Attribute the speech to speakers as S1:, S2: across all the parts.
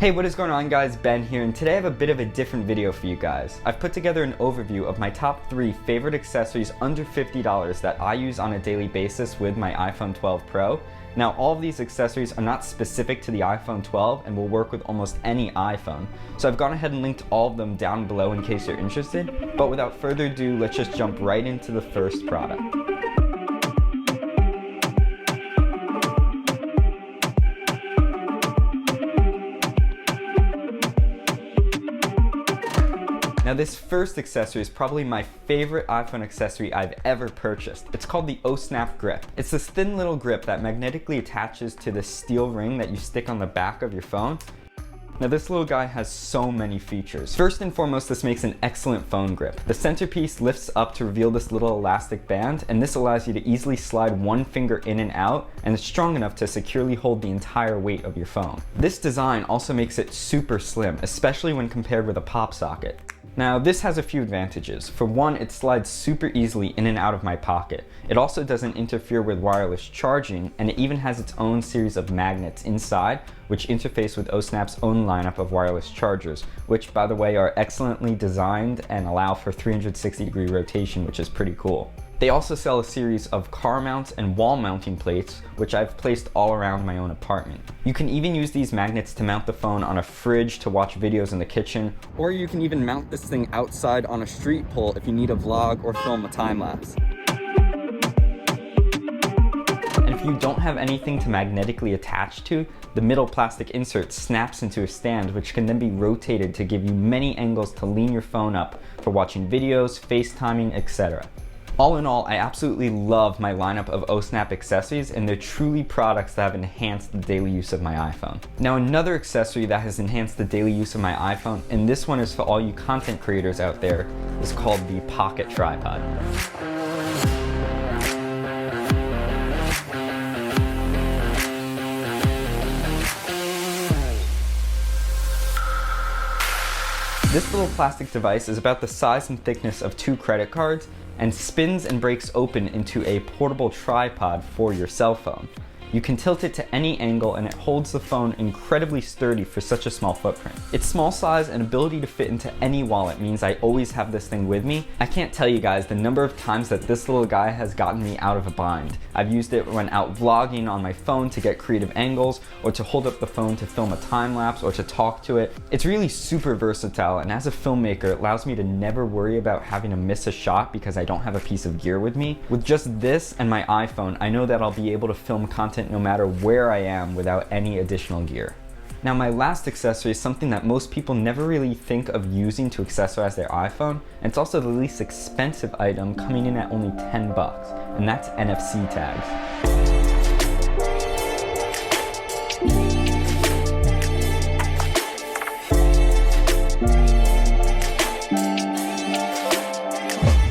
S1: Hey, what is going on guys? Ben here, and today I have a bit of a different video for you guys. I've put together an overview of my top 3 favorite accessories under $50 that I use on a daily basis with my iPhone 12 Pro. Now, all of these accessories are not specific to the iPhone 12 and will work with almost any iPhone. So I've gone ahead and linked all of them down below in case you're interested. But without further ado, let's just jump right into the first product. Now this first accessory is probably my favorite iPhone accessory I've ever purchased. It's called the Osnap Grip. It's this thin little grip that magnetically attaches to the steel ring that you stick on the back of your phone. Now this little guy has so many features. First and foremost, this makes an excellent phone grip. The centerpiece lifts up to reveal this little elastic band, and this allows you to easily slide one finger in and out, and it's strong enough to securely hold the entire weight of your phone. This design also makes it super slim, especially when compared with a pop socket. Now this has a few advantages. For one, it slides super easily in and out of my pocket. It also doesn't interfere with wireless charging, and it even has its own series of magnets inside which interface with Osnap's own lineup of wireless chargers, which by the way are excellently designed and allow for 360-degree rotation, which is pretty cool. They also sell a series of car mounts and wall mounting plates, which I've placed all around my own apartment. You can even use these magnets to mount the phone on a fridge to watch videos in the kitchen, or you can even mount this thing outside on a street pole if you need a vlog or film a time lapse. And if you don't have anything to magnetically attach to, the middle plastic insert snaps into a stand, which can then be rotated to give you many angles to lean your phone up for watching videos, FaceTiming, etc. All in all, I absolutely love my lineup of Osnap accessories, and they're truly products that have enhanced the daily use of my iPhone. Now another accessory that has enhanced the daily use of my iPhone, and this one is for all you content creators out there, is called the Pocket Tripod. This little plastic device is about the size and thickness of 2 credit cards and spins and breaks open into a portable tripod for your cell phone. You can tilt it to any angle and it holds the phone incredibly sturdy for such a small footprint. Its small size and ability to fit into any wallet means I always have this thing with me. I can't tell you guys the number of times that this little guy has gotten me out of a bind. I've used it when out vlogging on my phone to get creative angles, or to hold up the phone to film a time lapse, or to talk to it. It's really super versatile, and as a filmmaker it allows me to never worry about having to miss a shot because I don't have a piece of gear with me. With just this and my iPhone, I know that I'll be able to film content no matter where I am without any additional gear. Now my last accessory is something that most people never really think of using to accessorize their iPhone, and it's also the least expensive item, coming in at only 10 bucks, and that's NFC tags.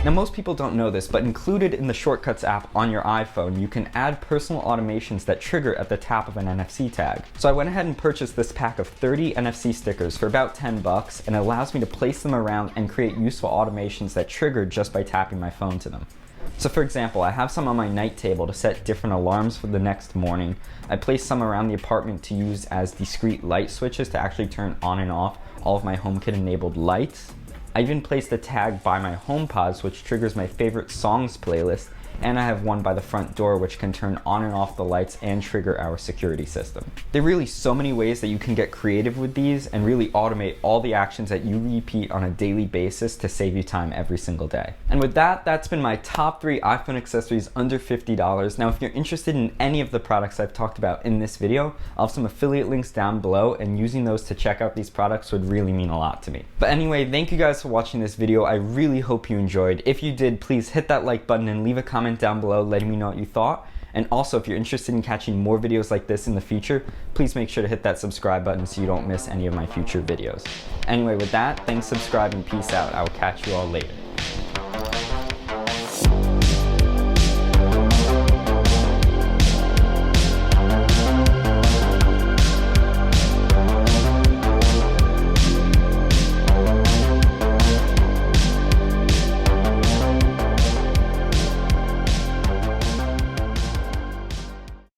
S1: Now most people don't know this, but included in the Shortcuts app on your iPhone, you can add personal automations that trigger at the tap of an NFC tag. So I went ahead and purchased this pack of 30 NFC stickers for about 10 bucks, and it allows me to place them around and create useful automations that trigger just by tapping my phone to them. So for example, I have some on my night table to set different alarms for the next morning. I placed some around the apartment to use as discrete light switches to actually turn on and off all of my HomeKit enabled lights. I even placed a tag by my HomePods, which triggers my favorite songs playlist, and I have one by the front door which can turn on and off the lights and trigger our security system. There are really so many ways that you can get creative with these and really automate all the actions that you repeat on a daily basis to save you time every single day. And with that, that's been my top 3 iPhone accessories under $50. Now if you're interested in any of the products I've talked about in this video, I'll have some affiliate links down below, and using those to check out these products would really mean a lot to me. But anyway, thank you guys for watching this video. I really hope you enjoyed. If you did, please hit that like button and leave a comment down below letting me know what you thought. And also, if you're interested in catching more videos like this in the future, please make sure to hit that subscribe button so you don't miss any of my future videos. Anyway, with that, thanks, subscribe, and peace out. I will catch you all later.